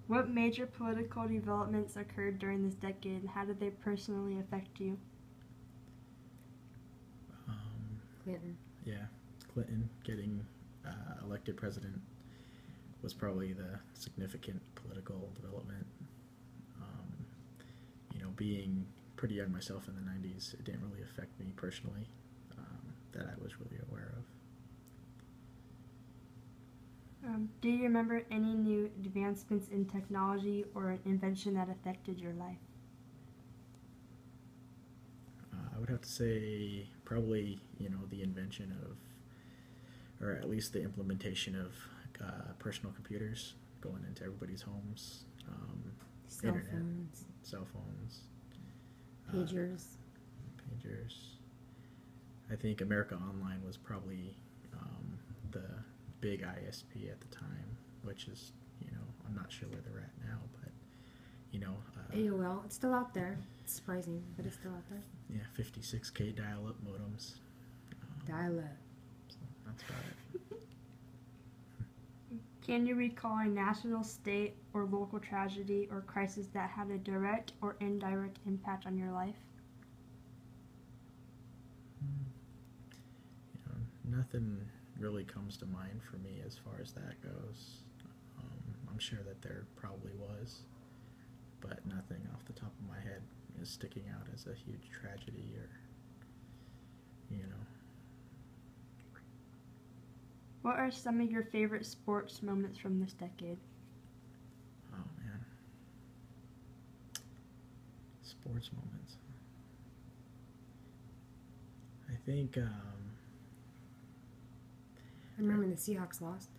What major political developments occurred during this decade, and how did they personally affect you? Clinton. Yeah, Clinton getting elected president was probably the significant political development. Being pretty young myself in the 90s, it didn't really affect me personally that I was really aware of. Do you remember any new advancements in technology or an invention that affected your life? I would have to say probably, the invention of, or at least the implementation of personal computers going into everybody's homes, Cell internet, phones. cell phones, Pagers. pagers. I think America Online was probably the big ISP at the time, which is, I'm not sure where they're at now, but, AOL, it's still out there. It's surprising, but it's still out there. yeah, 56K dial-up modems. Dial-up. So that's about it. Can you recall a national, state, or local tragedy or crisis that had a direct or indirect impact on your life? Nothing really comes to mind for me as far as that goes. I'm sure that there probably was, but nothing off the top of my head is sticking out as a huge tragedy or, What are some of your favorite sports moments from this decade? Oh man. Sports moments. I think, I remember when the Seahawks lost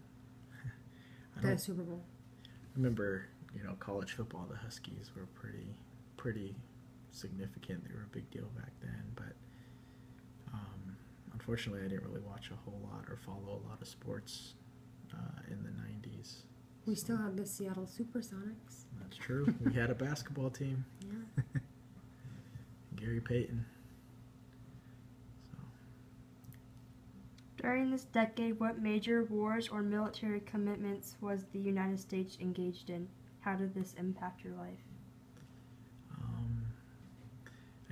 the Super Bowl. I remember, college football, the Huskies were pretty significant. They were a big deal back then, but unfortunately I didn't really watch a whole lot or follow a lot of sports in the 90s. We still have the Seattle Supersonics. That's true. We had a basketball team. Yeah. Gary Payton. So. During this decade, what major wars or military commitments was the United States engaged in? How did this impact your life?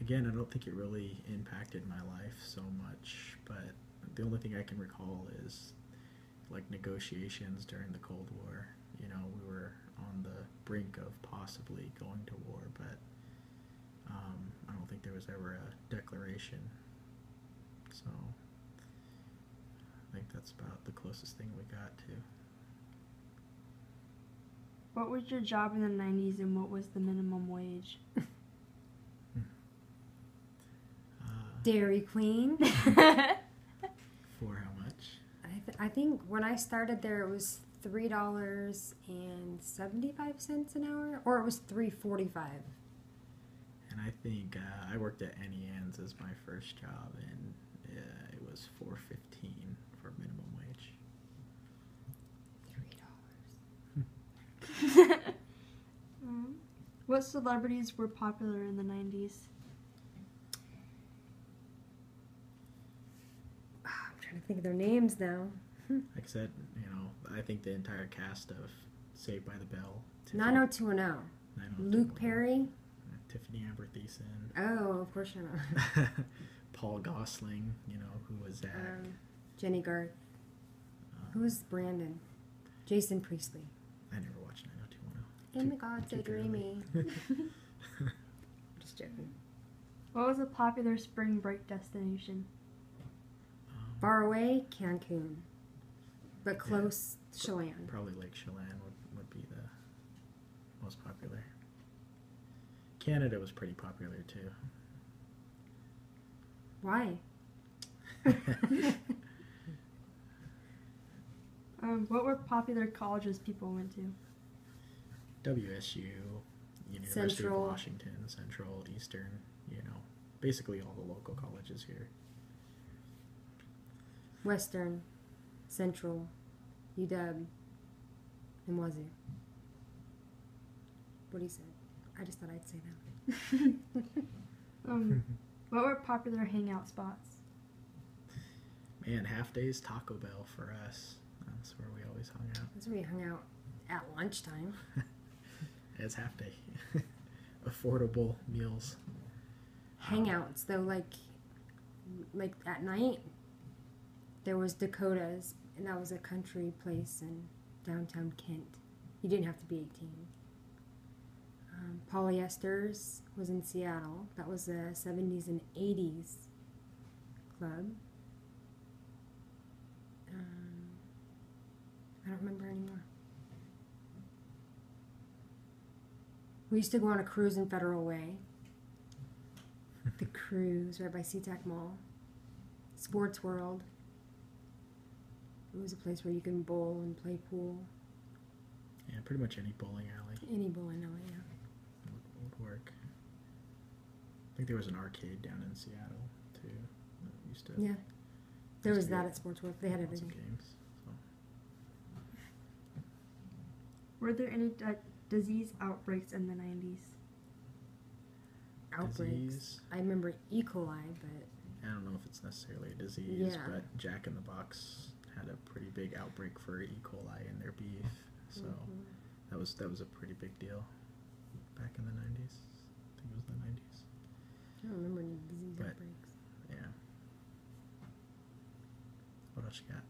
Again, I don't think it really impacted my life so much, but the only thing I can recall is like negotiations during the Cold War. We were on the brink of possibly going to war, but I don't think there was ever a declaration. So I think that's about the closest thing we got to. What was your job in the 90s and what was the minimum wage? Dairy Queen. For how much? I think when I started there it was $3.75 an hour, or it was $3.45. And I think I worked at Annie Ann's as my first job, and it was $4.15 for minimum wage. $3. What celebrities were popular in the 90s? I'm trying to think of their names now. Like I said, I think the entire cast of Saved by the Bell. 90210. Luke Perry. Tiffany Amber Thiessen. Oh, of course you're not. Paul Gosling, who was Zach. Jenny Garth. Who was Brandon? Jason Priestley. I never watched 90210. In the gods are dreamy. Just joking. What was a popular spring break destination? Far away, Cancun. But close, Chelan. Probably Lake Chelan would be the most popular. Canada was pretty popular too. Why? What were popular colleges people went to? WSU, University Central. of Washington, Central, Eastern, basically all the local colleges here. Western, Central, UW, and Wazoo. What he said. I just thought I'd say that. What were popular hangout spots? Man, Half Days Taco Bell for us. That's where we always hung out. That's where we hung out at lunchtime. It's half day. Affordable meals. Hangouts though, like at night, there was Dakota's, and that was a country place in downtown Kent. You didn't have to be 18. Polyesters was in Seattle. That was a 70s and 80s club. I don't remember anymore. We used to go on a cruise in Federal Way. The cruise right by SeaTac Mall. Sports World. It was a place where you can bowl and play pool. Yeah, pretty much any bowling alley Any bowling alley, yeah. would work. I think there was an arcade down in Seattle too. That used to. Yeah. There used was to be that at Sports World. They had lots of everything. games. So. Were there any disease outbreaks in the 90s? Outbreaks. Disease. I remember E. coli, but I don't know if it's necessarily a disease, Yeah. but Jack in the Box had a pretty big outbreak for E. coli in their beef, so that was a pretty big deal back in the 90s. I think it was the 90s. I don't remember any disease But- outbreaks. Yeah. What else you got?